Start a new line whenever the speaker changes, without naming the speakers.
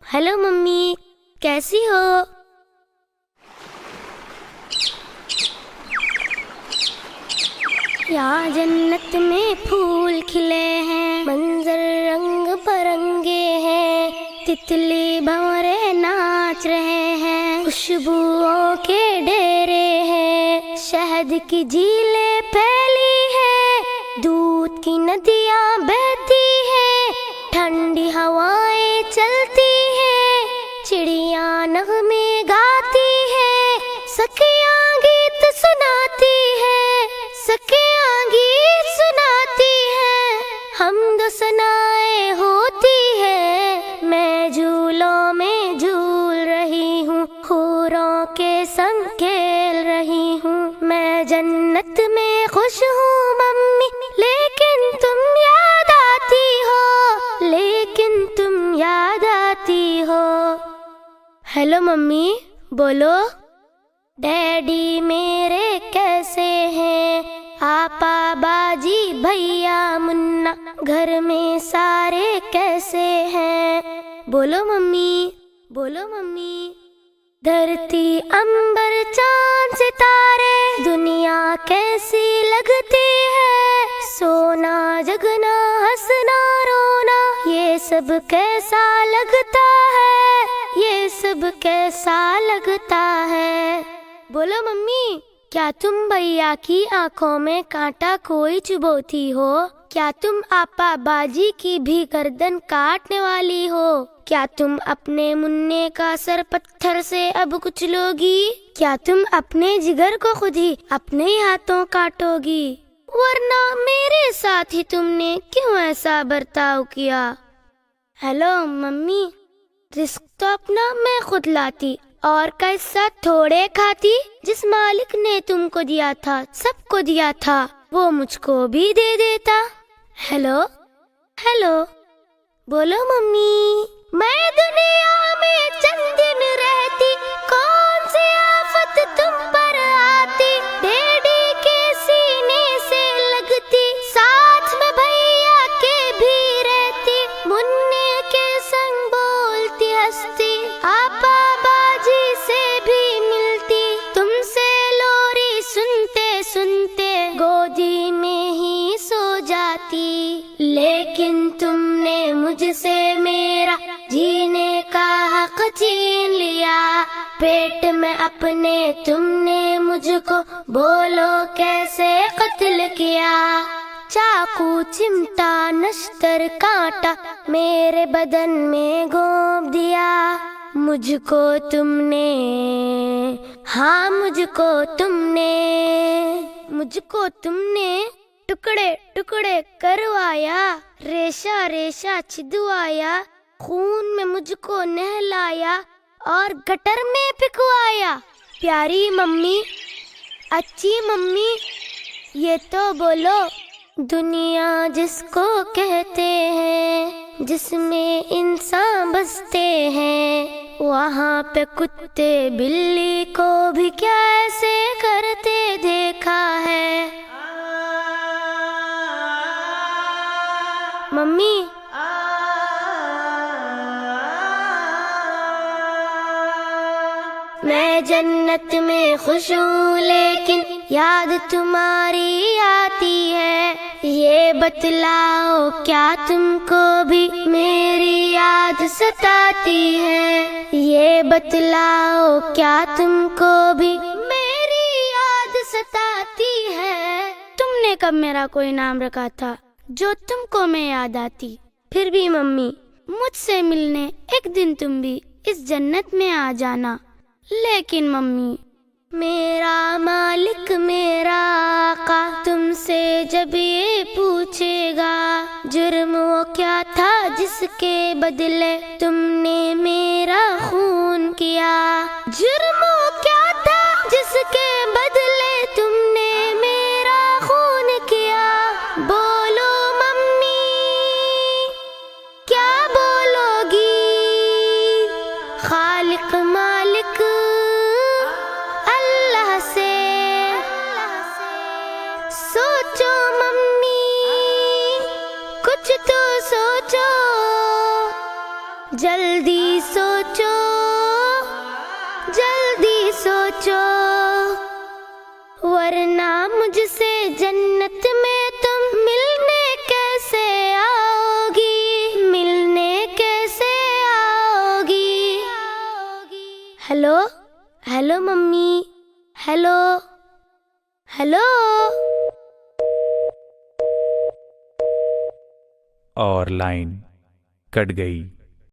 Hello mummy, कैसी हो? यहाँ जन्नत में फूल खिले हैं, मंजर रंग बिरंगे हैं, तितली भंवरे नाच रहे हैं, खुशबुओं के डेरे हैं, शहद की झीलें फैली हैं, दूध की नदियाँ बहती हैं, ठंडी हवाएं चलती हैं, चिड़िया नगमे गाती हैं, सखियाँ गीत सुनाती हैं, सखियाँ गीत सुनाती हैं, हमद सनाए होती है। मैं झूलों में झूल रही हूँ, हूरों के संग खेल रही हूँ, मैं जन्नत में खुश हूँ मम्मी, लेकिन तुम याद आती हो, लेकिन तुम याद आती हो। हेलो मम्मी, बोलो। डैडी मेरे कैसे हैं, आपा बाजी भैया मुन्ना, घर में सारे कैसे हैं? बोलो मम्मी, बोलो मम्मी। धरती अंबर चांद सितारे, दुनिया कैसी लगती है, सोना जगना हंसना रोना, ये सब कैसा लगता है, ये सब कैसा लगता है? बोलो मम्मी, क्या तुम भैया की आंखों में कांटा कोई चुभोती हो? क्या तुम आपा बाजी की भी गर्दन काटने वाली हो? क्या तुम अपने मुन्ने का सर पत्थर से अब कुचलोगी? क्या तुम अपने जिगर को खुद ही अपने हाथों काटोगी? वरना मेरे साथ ही तुमने क्यों ऐसा बर्ताव किया? हेलो मम्मी, रिस्क तो अपना मैं खुद लाती और का हिस्सा थोड़े खाती, जिस मालिक ने तुमको दिया था, सबको दिया था, वो मुझको भी दे देता। हेलो हेलो, बोलो मम्मी। मैं दुनिया में चंद दिन रहती, कौन सी आफत तुम पर आती, डैडी के सीने से लगती, साथ में भैया के भी रहती, मुन्ने के संग बोलती हंसती, आपा बाजी से भी मिलती, तुमसे लोरी सुनते सुनते गोदी में ही सो जाती, लेकिन तुमने मुझसे मेरा जीने का हक छीन लिया, पेट में अपने तुमने मुझको बोलो कैसे कत्ल किया, चाकू चिमटा नश्तर कांटा मेरे बदन में घोंप दिया, मुझको तुमने, हाँ मुझको तुमने टुकड़े टुकड़े करवाया, रेशा रेशा छिदवाया, खून में मुझको नहलाया और गटर में पिकवाया। प्यारी मम्मी, अच्छी मम्मी, ये तो बोलो, दुनिया जिसको कहते हैं, जिसमें इंसान बसते हैं, वहाँ पे कुत्ते बिल्ली को भी क्या ऐसे करते देखा है? मम्मी, मैं जन्नत में खुश हूँ, लेकिन याद तुम्हारी आती है, ये बतलाओ क्या तुमको भी मेरी याद सताती है? ये बतलाओ क्या तुमको भी मेरी याद सताती है? तुमने कब मेरा कोई नाम रखा था जो तुमको मैं याद आती? फिर भी मम्मी, मुझसे मिलने एक दिन तुम भी इस जन्नत में आ जाना। लेकिन मम्मी, मेरा मालिक मेरा आका तुमसे जब ये पूछेगा, जुर्म वो क्या था जिसके बदले तुमने मेरा खून किया, जुर्म वो क्या था जिसके बदले तुमने मेरा खून किया? बोलो मम्मी, क्या बोलोगी? खालिक मालिक अल्लाह से सोचो मम्मी, कुछ तो सोचो, जल्दी سوچو جلدی سوچو، ورنہ مجھ سے جنت میں تم ملنے کیسے آؤ گی، ملنے کیسے آؤ گی۔ Hello hello mummy, hello hello.
اور لائن کٹ گئی۔